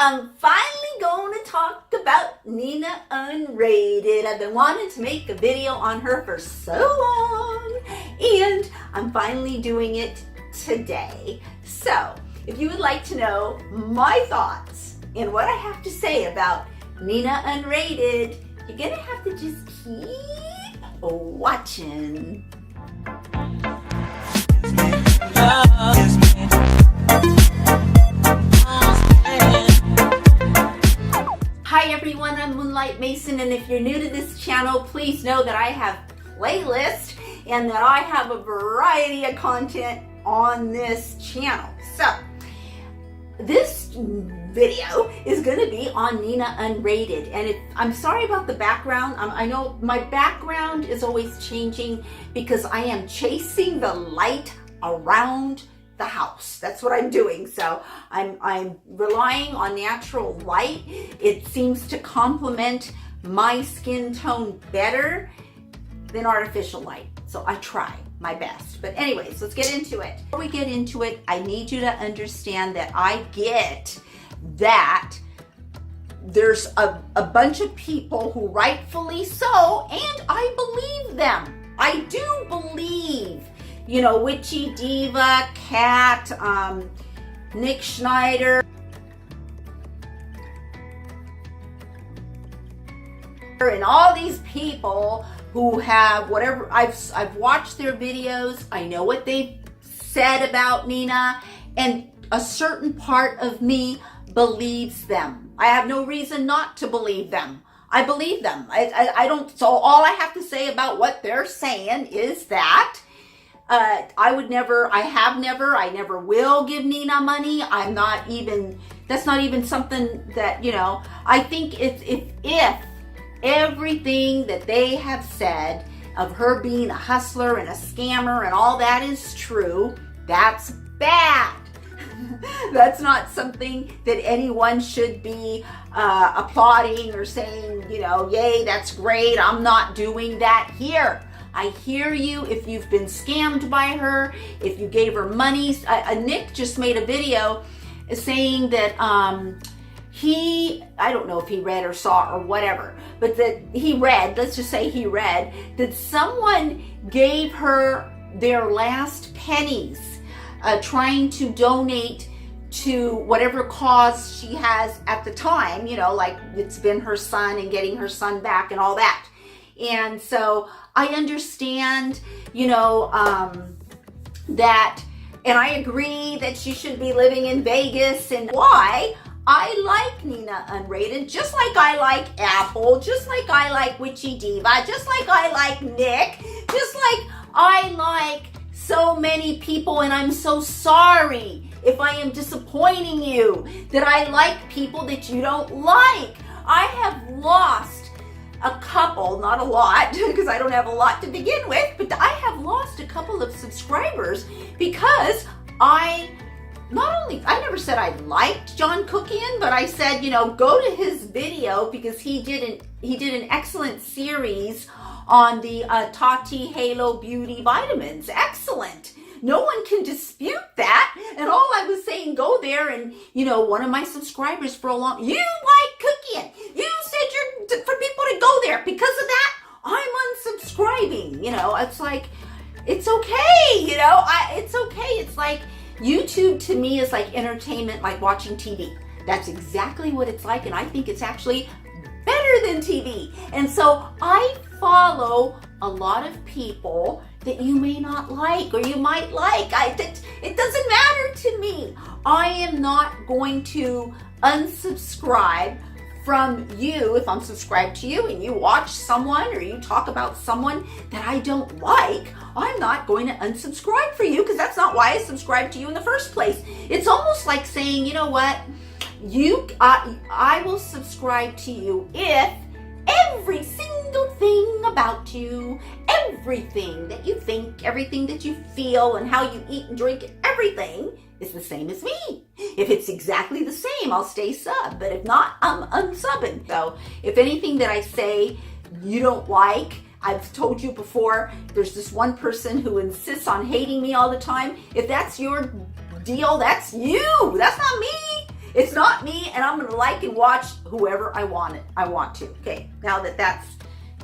I'm finally going to talk about Nina Unrated. I've been wanting to make a video on her for so long, and I'm finally doing it today. So, if you would like to know my thoughts and what I have to say about Nina Unrated, you're gonna have to just keep watching. Hi everyone, I'm Moonlight Mason, and if you're new to this channel, please know that I have playlists and that I have a variety of content on this channel. So, this video is going to be on Nina Unrated, and I'm sorry about the background. I know my background is always changing because I am chasing the light around the house. That's what I'm doing. So I'm relying on natural light. It seems to complement my skin tone better than artificial light. So I try my best. But anyways, let's get into it. Before we get into it, I need you to understand that I get that there's a bunch of people who rightfully so, and I believe them. I do believe, you know, Witchy Diva, Kat, Nick Schneider, and all these people who have whatever, I've watched their videos, I know what they've said about Nina, and a certain part of me believes them. I have no reason not to believe them. I believe them. I don't, so all I have to say about what they're saying is that I never will give Nina money. That's not even something that, you know, I think if everything that they have said of her being a hustler and a scammer and all that is true, that's bad. That's not something that anyone should be applauding or saying, you know, yay, that's great. I'm not doing that here. I hear you if you've been scammed by her, if you gave her money. Nick just made a video saying that I don't know if he read or saw or whatever, but that let's just say he read, that someone gave her their last pennies trying to donate to whatever cause she has at the time, you know, like it's been her son and getting her son back and all that. And so I understand, you know, that, and I agree that she should be living in Vegas, and why I like Nina Unrated, just like I like Apple, just like I like Witchy Diva, just like I like Nick, just like I like so many people, and I'm so sorry if I am disappointing you that I like people that you don't like. I have lost a couple, not a lot, because I don't have a lot to begin with, but I have lost a couple of subscribers because I never said I liked John Cookian, but I said, you know, go to his video because he did an excellent series on the Tati Halo Beauty vitamins. Excellent. No one can dispute that. And all I was saying, go there, and, you know, one of my subscribers for a long, you like Cookian. You said for people to go there. Because of that, I'm unsubscribing. You know, it's like, it's okay. You know, it's okay. It's like, YouTube to me is like entertainment, like watching TV. That's exactly what it's like, and I think it's actually better than TV. And so I follow a lot of people that you may not like or you might like. It doesn't matter to me. I am not going to unsubscribe from you if I'm subscribed to you and you watch someone or you talk about someone that I don't like. I'm not going to unsubscribe for you because that's not why I subscribed to you in the first place. It's almost like saying, you know what, I will subscribe to you if every single thing about you, everything that you think, everything that you feel, and how you eat and drink, everything is the same as me. If it's exactly the same, I'll stay sub, but if not, I'm unsubbing. So if anything that I say you don't like, I've told you before, there's this one person who insists on hating me all the time. If that's your deal, that's you. That's not me. It's not me, and I'm gonna like and watch whoever I want to. Okay, now that that's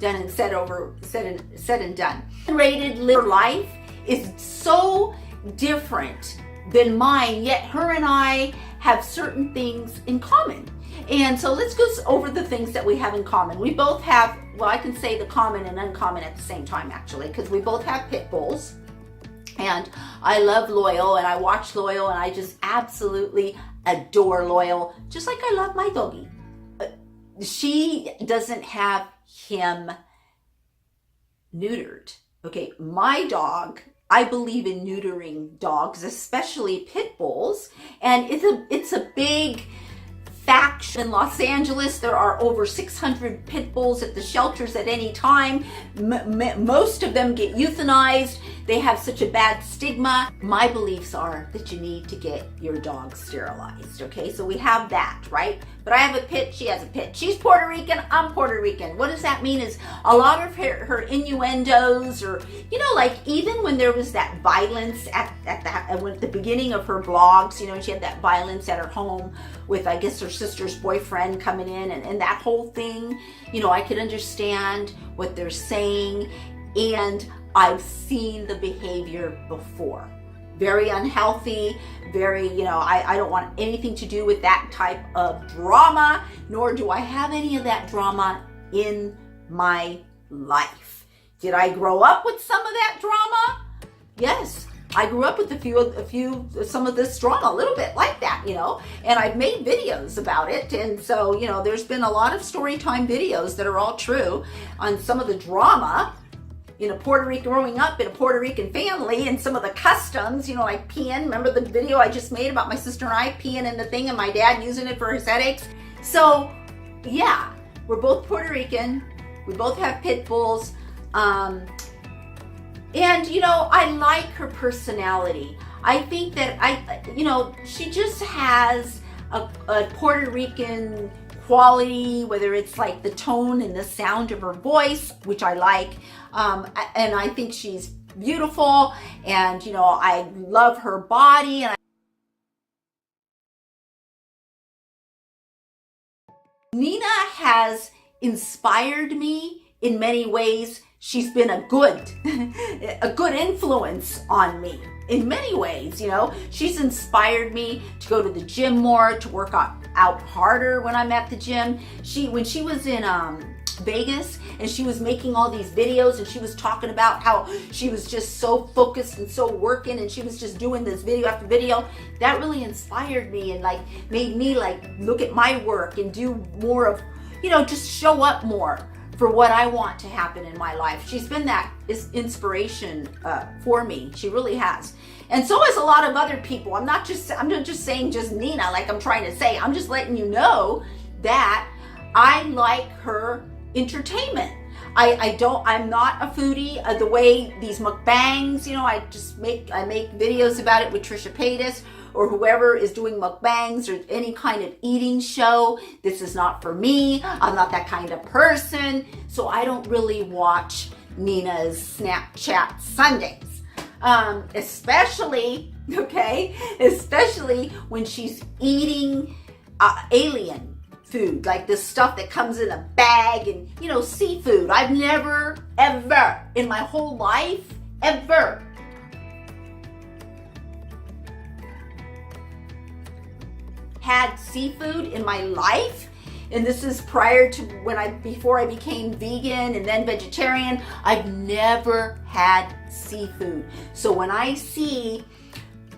done and said and done. Unrated live her life is so different than mine, yet her and I have certain things in common. And so let's go over the things that we have in common. We both have, well, I can say the common and uncommon at the same time, actually, because we both have pit bulls. And I love Loyal, and I watch Loyal, and I just absolutely adore Loyal, just like I love my doggie. She doesn't have him neutered. Okay, my dog, I believe in neutering dogs, especially pit bulls, and it's a big faction in Los Angeles. There are over 600 pit bulls at the shelters at any time. Most of them get euthanized. They have such a bad stigma. My beliefs are that you need to get your dog sterilized, okay? So we have that, right? But I have a pit, she has a pit. She's Puerto Rican, I'm Puerto Rican. What does that mean is a lot of her innuendos, or, you know, like even when there was that violence at the beginning of her blogs, you know, she had that violence at her home with, I guess, her sister's boyfriend coming in, and that whole thing, you know, I could understand what they're saying, and I've seen the behavior before. Very unhealthy, very, you know, I don't want anything to do with that type of drama, nor do I have any of that drama in my life. Did I grow up with some of that drama? Yes. I grew up with some of this drama, a little bit like that, you know, and I've made videos about it. And so, you know, there's been a lot of story time videos that are all true on some of the drama in growing up in a Puerto Rican family, and some of the customs, you know, like peeing. Remember the video I just made about my sister and I peeing in the thing and my dad using it for his headaches? So yeah, we're both Puerto Rican. We both have pit bulls. And, you know, I like her personality. I think that you know, she just has a Puerto Rican quality, whether it's like the tone and the sound of her voice, which I like. And I think she's beautiful, and, you know, I love her body. And Nina has inspired me in many ways. She's been a good influence on me in many ways, you know. She's inspired me to go to the gym more, to work out harder when I'm at the gym. When she was in Vegas, and she was making all these videos, and she was talking about how she was just so focused and so working, and she was just doing this video after video. That really inspired me, and like made me like look at my work and do more of, you know, just show up more for what I want to happen in my life. She's been that inspiration for me. She really has. And so has a lot of other people. I'm not just saying just Nina, like I'm trying to say. I'm just letting you know that I like her entertainment. I'm not a foodie. The way these mukbangs, you know, I make videos about it with Trisha Paytas or whoever is doing mukbangs or any kind of eating show. This is not for me. I'm not that kind of person. So I don't really watch Nina's Snapchat Sundays. Especially when she's eating alien food, like this stuff that comes in a bag, and, you know, seafood. I've never, ever in my whole life, ever had seafood in my life. And this is prior to before I became vegan and then vegetarian. I've never had seafood. So when I see,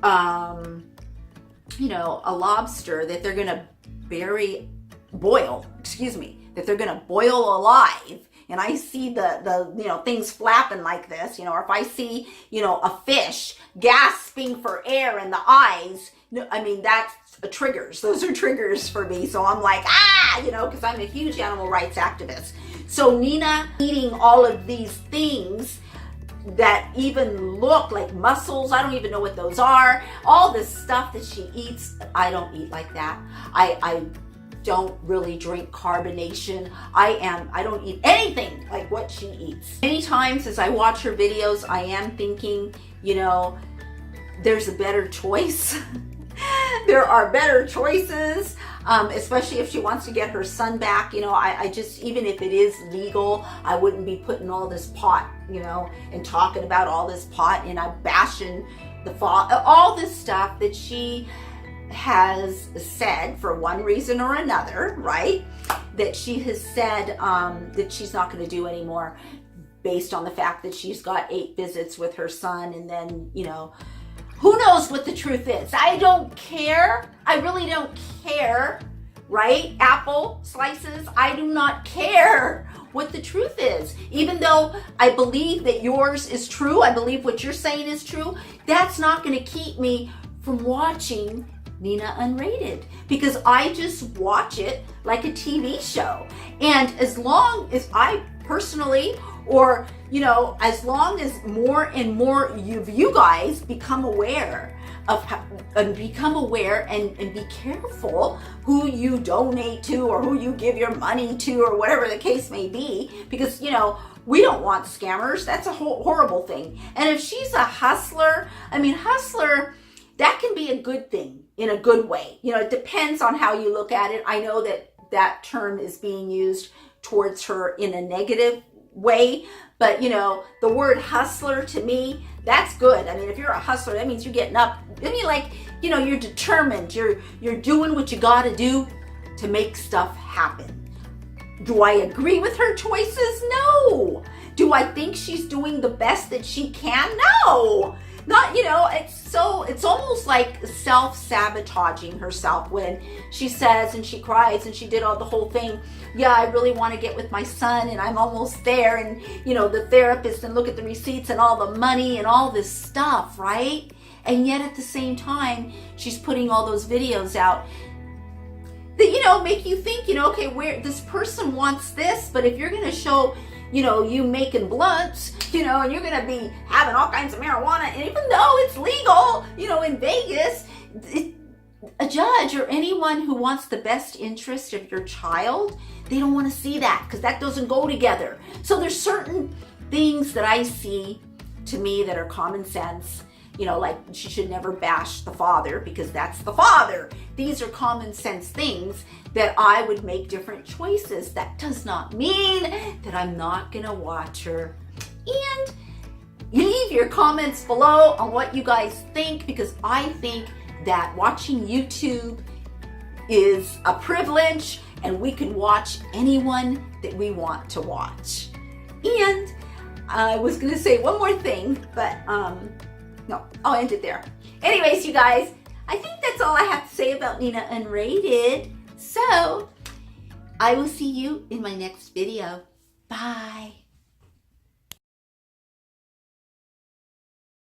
you know, a lobster that they're gonna that they're gonna boil alive, and I see the you know, things flapping like this, you know, or if I see, you know, a fish gasping for air in the eyes, I mean, that's triggers. Those are triggers for me. So I'm like, you know, because I'm a huge animal rights activist. So Nina eating all of these things that even look like mussels, I don't even know what those are, all this stuff that she eats, I don't eat like that. I don't really drink carbonation. I don't eat anything like what she eats. Many times as I watch her videos, I am thinking, you know, there's a better choice. There are better choices, especially if she wants to get her son back. You know, I just, even if it is legal, I wouldn't be putting all this pot, you know, and talking about all this pot, and I'm bashing the all this stuff that she has said for one reason or another, right? That she has said that she's not going to do anymore, based on the fact that she's got 8 visits with her son, and then, you know, who knows what the truth is. I don't care. I really don't care, right? Apple slices, I do not care what the truth is. Even though I believe that yours is true, I believe what you're saying is true, that's not going to keep me from watching Nina Unrated, because I just watch it like a TV show. And as long as I personally, or, you know, as long as more and more of you guys become aware of and be careful who you donate to or who you give your money to or whatever the case may be, because, you know, we don't want scammers. That's a horrible thing. And if she's a hustler, I mean, hustler, that can be a good thing in a good way. You know, it depends on how you look at it. I know that that term is being used towards her in a negative way, but, you know, the word hustler to me, that's good. I mean, if you're a hustler, that means you're getting up. I mean, like, you know, you're determined. You're doing what you got to do to make stuff happen. Do I agree with her choices? No. Do I think she's doing the best that she can? No. Not, you know, it's almost like self-sabotaging herself when she says and she cries and she did all the whole thing. Yeah, I really want to get with my son and I'm almost there, and, you know, the therapist, and look at the receipts and all the money and all this stuff, right? And yet at the same time, she's putting all those videos out that, you know, make you think, you know, okay, where this person wants this, but if you're going to show, you know, you making blunts, you know, and you're going to be having all kinds of marijuana, and even though it's legal, you know, in Vegas, a judge or anyone who wants the best interest of your child, they don't want to see that, because that doesn't go together. So there's certain things that I see, to me, that are common sense. You know, like she should never bash the father, because that's the father. These are common sense things that I would make different choices. That does not mean that I'm not going to watch her. And leave your comments below on what you guys think, because I think that watching YouTube is a privilege, and we can watch anyone that we want to watch. And I was going to say one more thing, but no, I'll end it there. Anyways, you guys, I think that's all I have to say about Nina Unrated. So I will see you in my next video. Bye.